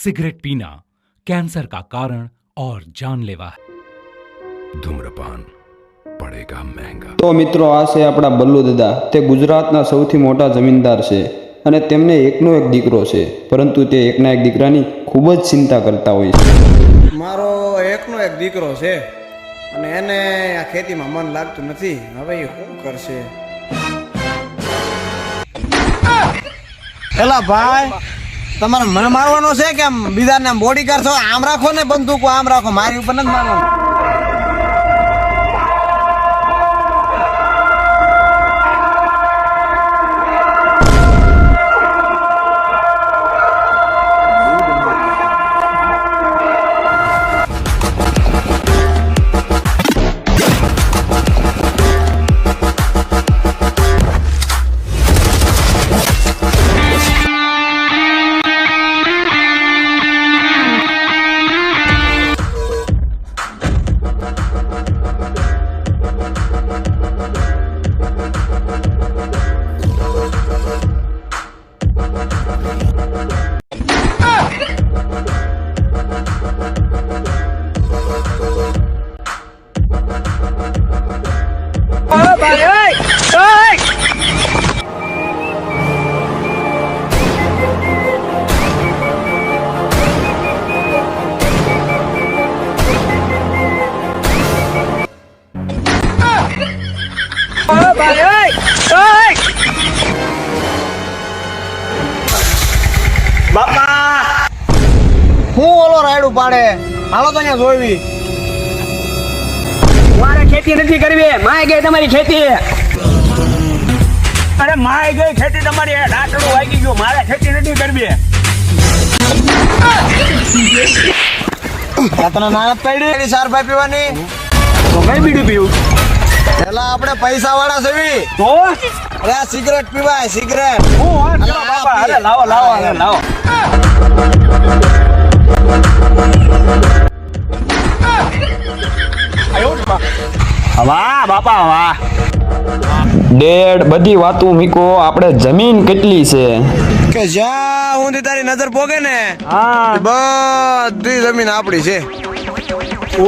Cigarette पीना cancer का कारण और जानलेवा है। धूम्रपान पड़ेगा महंगा। તો મિત્રો આ છે આપણા બલ્લુ દાદા। તે ગુજરાતના સૌથી મોટા જમીનદાર છે અને તેમને એકનો એક દીકરો છે, પરંતુ તે એકના એક દીકરાની ખૂબ જ ચિંતા કરતા હોય છે। મારો એકનો એક દીકરો છે અને એને આ ખેતીમાં મન લાગતું નથી। હવે એ શું કરશે? એલા ભાઈ, તમારે મને મારવાનો છે કે બીજાને બોડીગાર્ડ છો? આમ રાખો ને બંદૂકો, આમ રાખો, મારી ઉપર નથી મારવાનું। બાપા, હું ઓલો રાયડું પાડે, હાલો તો અહીંયા જોઈવી। મારે ખેતી નથી કરવી, માય ગઈ તમારી ખેતી। અરે માય ગઈ ખેતી તમારી, ડાકડું વાગી ગયું, મારે ખેતી નથી કરવી। તને નાનત પડી ચાર ભાઈ પીવાની તો કઈ બીડું પીવું? પેલા આપણે પૈસા વાળા છવી તો અરે આ સિગરેટ પીવાય, સિગરેટ। હું વાત કરો બાપા, અરે લાવો લાવો, અરે લાવો। વાહ બાપા વાહ। ડેડ, બધી વાતો મીકો, આપણે જમીન કેટલી છે? કે જ્યાં હું તારી નજર પોગે ને હા, બધી જમીન આપણી છે।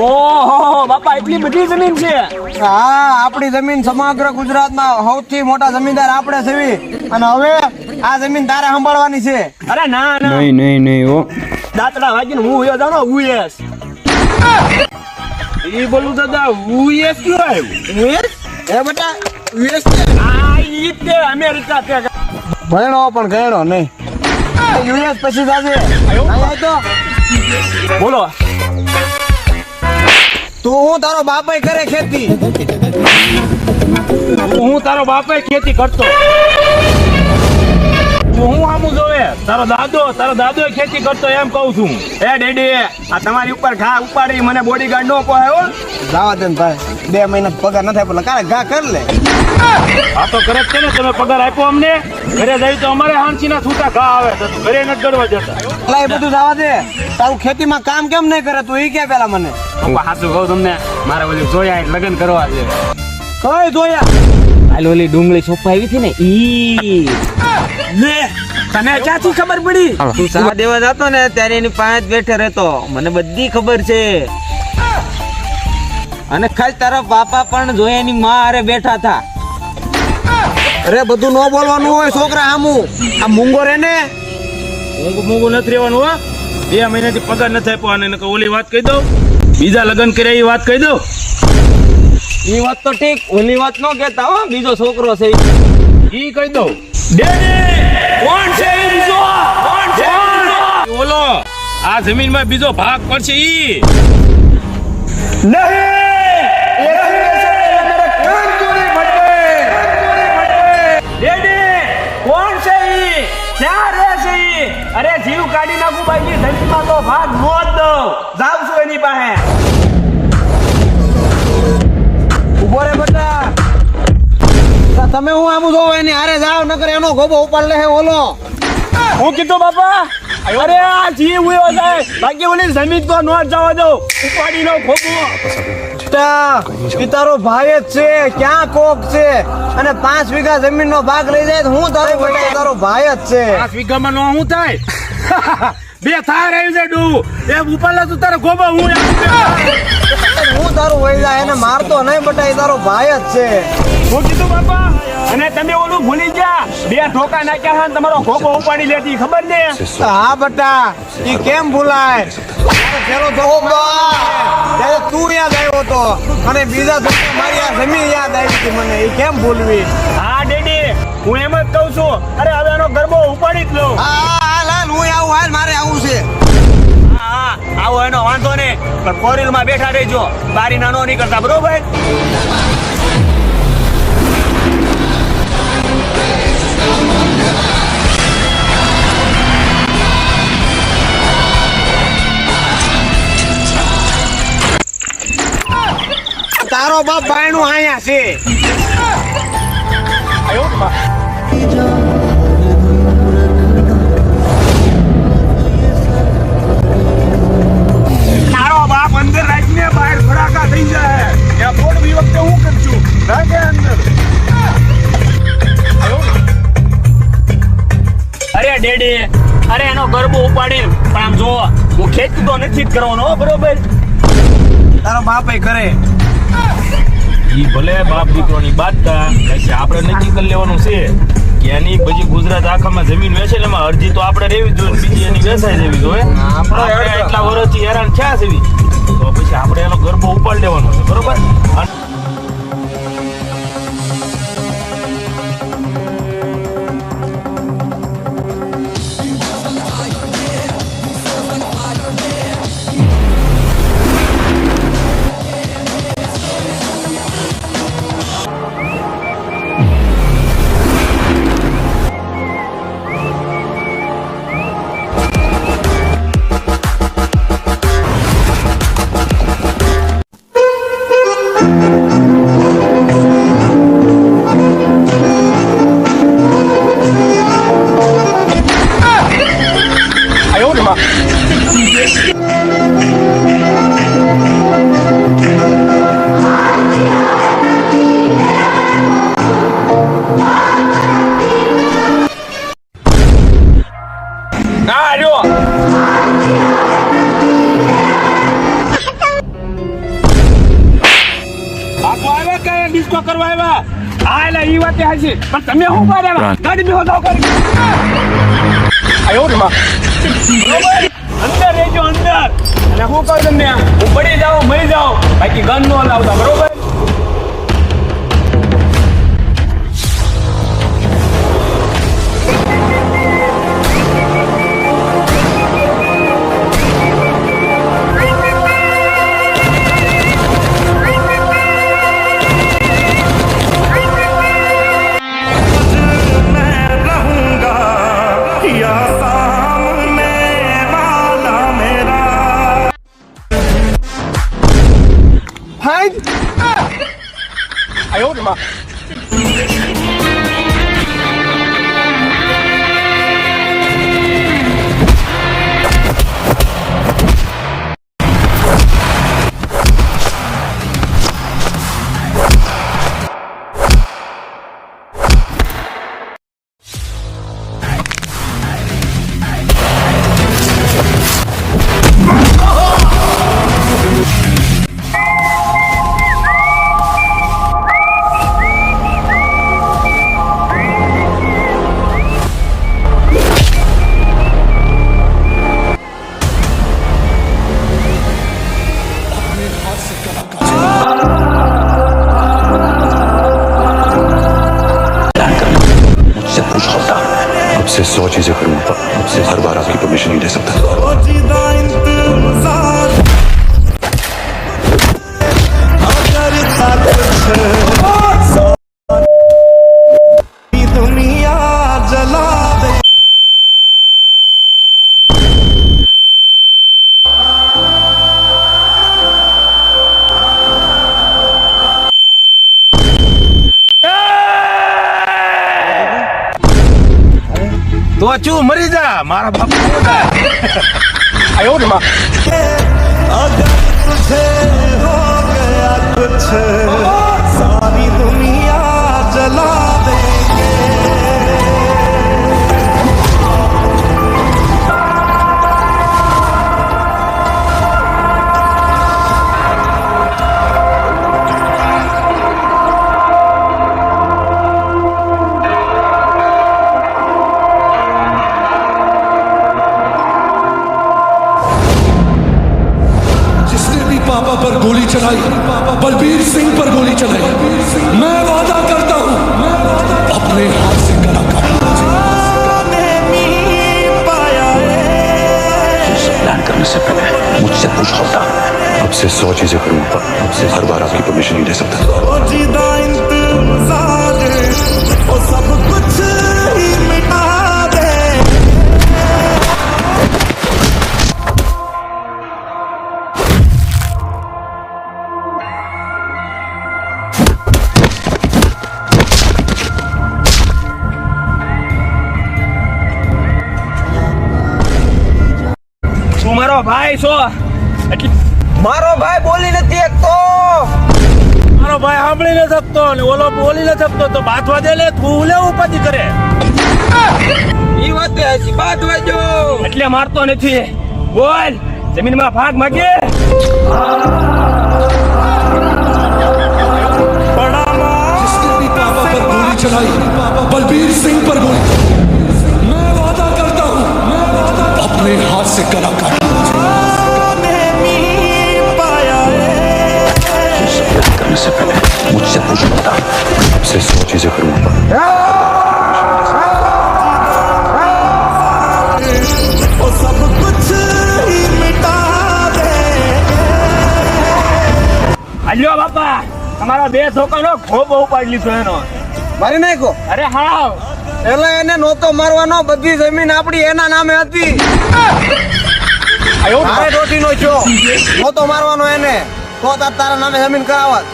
ઓહો બાપા, એટલી બધી જમીન છે? હા, આપણી જમીન સમગ્ર ગુજરાતમાં સૌથી મોટા જમીનદાર આપણે છવી અને હવે આ જમીન તારે સંભાળવાની છે। અરે ના ના, નહીં નહીં નહીં હો। દાંતડા વાગીને હું ઉયો જાણો, ઉયેસ ઈ બોલું દાદા, ઉયેસ કયો આવ્યું? યુએસ એ બેટા, યુએસ આ ઈ તે અમેરિકા તે ભણો પણ ગણો નહીં। યુએસ પછી જાજે અહીંયા તો બોલો। તું હું તારો બાપાય કરે ખેતી? હું તારો બાપે ખેતી કરતો, હું આમું જોવે તારો દાદો ખેતી કરતો, એમ કહું છું। એ ડેડી, આ તમારી ઉપર ઘા ઉપાડી મને બોડીગાર્ડ નો પોહાય હો। જવા દે ને ભાઈ, 2 મહિના પગાર ન થાય, કાલે ઘા કર લે। આ તો કરે જ છે ને, તમે પગાર આપ્યો અમને, ઘરે જઈ તો અમારે હાંસી છૂટા ઘા આવે તો ઘરે નથી કરવા જતા। એટલે એ બધું જવા દે, તારું ખેતીમાં કામ કેમ નહીં કરે તું એ કે પેલા મને? સાચું કહું તમને, મારે ઓલી જોયા લગ્ન કરવા છે। કઈ જોયા? હાલ ઓલી ડુંગળી સોપા આવી હતી ને ઈ લે, તને ક્યાંથી ખબર પડી? તું સા દેવા જતો ને ત્યારે એની પાસે જ બેઠે રહેતો, મને બધી ખબર છે। અને ખાલી તારા પાપા પણ જોયા એની માં હારે બેઠા હતા। અરે બધું ન બોલવાનું હોય છોકરા હામું, આ મૂંગો રે ને। મૂંગું નથી રહેવાનું હો, 2 મહિનાથી પગાર નથી આપ્યો અને ઓલી વાત કહી દઉં, બીજા લગ્ન કર્યા એ વાત કહી દઉં। એ વાત તો ઠીક, ઓલી વાત નો કહેતા હો, બીજો છોકરો છે ઈ કહી દઉં। કોણ છે ઈ બીજો? કોણ છે ઓલો? આ જમીનમાં બીજો ભાગ પડશે ઈ નહીં। કોણ છે ઈ? ક્યાં રહે છે ઈ? અરે જીવ કાઢી નાખું, બાકી ધરતીમાં તો ભાગ નો જ દઉં, જાવ છું એની પાસે। ઉભો રે બેટા, તમે હું આમું જોવો એની હારે જાવ, નકર એનો ગોબો ઉપાડ લે ઓલો। હું કીધું બાપા? અરે આ જીવ ઉયો જાય, બાકી ઓલી જમીન તો નો જ જવા દઉં, ઉપાડી નો ખોબો। ઈ તારો ભાઈ જ છે, ક્યાં કોક છે? અને 5 વીઘા જમીનનો ભાગ લઈ જાય તો હું તારો બેટા તારો ભાઈ જ છે। 5 વીઘામાં નો શું થાય? બે થાર આવી છે ડુ એ ઉપરલા તું તારો ગોબો હું હું તારું વહી જાય એને મારતો નહીં બટા, એ તારો ભાઈ જ છે. હું કીધું બાપા, અને તમે ઓલું ભૂલી ગયા, બે ઠોકા નાખ્યા છે ને તમારો ગોબો ઉપાડી લેતી ખબર ને? હા બટા, ઈ કેમ ભૂલાય? તારો પેલો ધોકો ત્યારે તું યાદ આવ્યો તો, અને બીજા ધોકા મારી આ જમીન યાદ આવી હતી મને, ઈ કેમ ભૂલવી? હા ડેડી, હું એમ જ કહું છું. અરે હવે એનો ગરબો ઉપાડી જ લઉં. હા લાલ, હું આવું, હાલ મારે આવું છે. હા આવો એનો વાંધો ને, પણ ફોર માં બેઠા રહેજો, બારી નાનો નહીં કરતા, બરોબર? તારો બાપ બાયણું અહીંયા છે. તારો બાપ અંદર રાખીને બહાર ફરાકા થઈ જાય. એ પોળવી વખતે હું કરશું, રાખે અંદર. અરે ડેડી, અરે એનો ગરબો ઉપાડી, પણ આમ જો હું ખેંચતો તો નથી જ કરવાનો, બરોબર? તારો બાપ કરે. ઈ ભલે બાપ દીકરોની બાદતા, પછી આપણે નક્કી કરી લેવાનું છે કે એની પછી ગુજરાત આખામાં જમીન વેચે ને એમાં અરજી તો આપણે રહેવી જોઈએ, બીજી એની વેચાઈ જવી જોઈએ. આપણે એટલા વર્ષથી હેરાન થયા છે, તો પછી આપણે એનો ગરબો ઉપાડી લેવાનો છે, બરોબર? ડિસ્કો કરવા આવ્યા. હા એટલે ઈ વાત હાચી, પણ તમે શું કર્યા? ગાડી બેહો જાવ કરી. આયો રે માં. અંદર રહેજો અંદર. અને હું કહું તમને, હું પડી જાઉં, મરી જાઉં, બાકી ગન નો લાવતા, બરોબર? આયો રે માં. आपसे 100 चीजें करूंगा, आपसे हर बार आपकी परमिशन नहीं ले सकता. તો ચું મરી જા, મારા બાપ. આયો રે માં. अगर तुझे हो गया कुछ सारी दुनिया जला देंगे. चलाई, बलबीर सिंह पर गोली चलाई। मैं वादा करता हूं अपने हाथ से गला काटूंगा। प्लान करने से पहले मुझसे पूछ होता। अब से 100 चीजें करूंगा, अब से हर बार आपकी परमिशन नहीं ले सकता। सब कुछ ही मिटा दे। તું મારો ભાઈ છો એટલે મારો ભાઈ બોલી નથી એકતો. મારો ભાઈ સાંભળી ન શકતો ને ઓલો બોલી ન શકતો તો બાથવા દે લે તું લે ઉપાધિ કરે ઈ વાત હજી બાદ વાજો. એટલે મારતો નથી. બોલ જમીનમાં ભાગ માગે. जिसने भी पापा पर गोली चलाई, बलबीर सिंह पर गोली। मैं वादा करता हूं अपने हाथ से गला काटूंगा। प्लान करने से पहले मुझसे पूछ होता। अब से 100 चीजें करूंगा। सब कुछ ही मिटा दे। આલ્યો બાપા તમારા બે છોકરાનો ખોબો ઉપાડી લીધો એનો. મારી નાખો. અરે હા પેલા એને નહોતો મારવાનો, બધી જમીન આપડી એના નામે હતી. મારે રોટીનો છો નહોતો મારવાનો એને, તો તારા નામે જમીન કરાવત.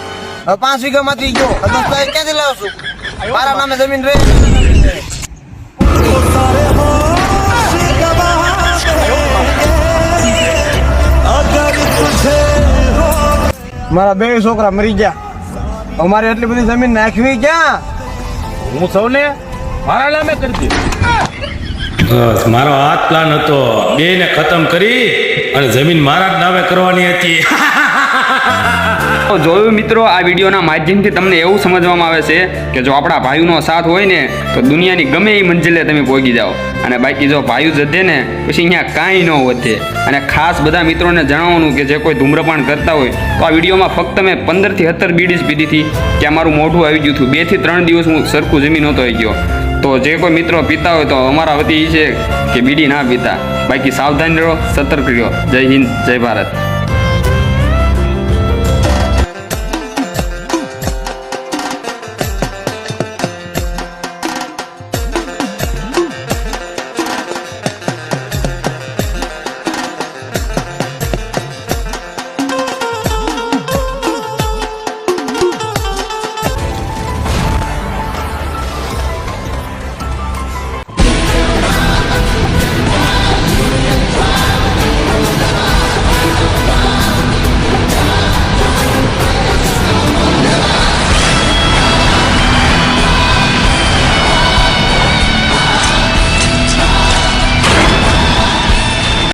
હવે 5 વીઘા માંથી ગયો દસ્તાવેજ ક્યાંથી લાવશું? મારા નામે જમીન રહે. सारे होश गवा दे। अगर तुझे हो મારા બે છોકરા મરી ગયા. અમારે એટલી બધી જમીન નાખવી ક્યાં? હું સૌને મારા નામે કરી દે. બસ મારો હાથ પ્લાન હતો બે ને ખતમ કરી અને જમીન મારા જ નામે કરવાની હતી. તો જોયું મિત્રો, આ વિડીયોના માધ્યમથી તમને એવું સમજવામાં આવે છે કે જો આપણા ભાઈઓનો સાથ હોય ને તો દુનિયાની ગમે એ મંજિલે તમે પહોંચી જાઓ. અને બાકી જો ભાઈઓ જશે ને પછી અહીંયા કાંઈ ન વધે. અને ખાસ બધા મિત્રોને જણાવવાનું કે જે કોઈ ધૂમ્રપાન કરતા હોય તો આ વિડીયોમાં ફક્ત મેં 15 થી 17 બીડી જ પીધી હતી કે મારું મોઢું આવી ગયું હતું. 2 થી 3 દિવસ હું સરખું જમી નહોતો આવી ગયો. તો જે કોઈ મિત્રો પીતા હોય તો અમારા વતી એ છે કે બીડી ના પીતા. બાકી સાવધાન રહો, સતર્ક રહો. જય હિન્દ, જય ભારત.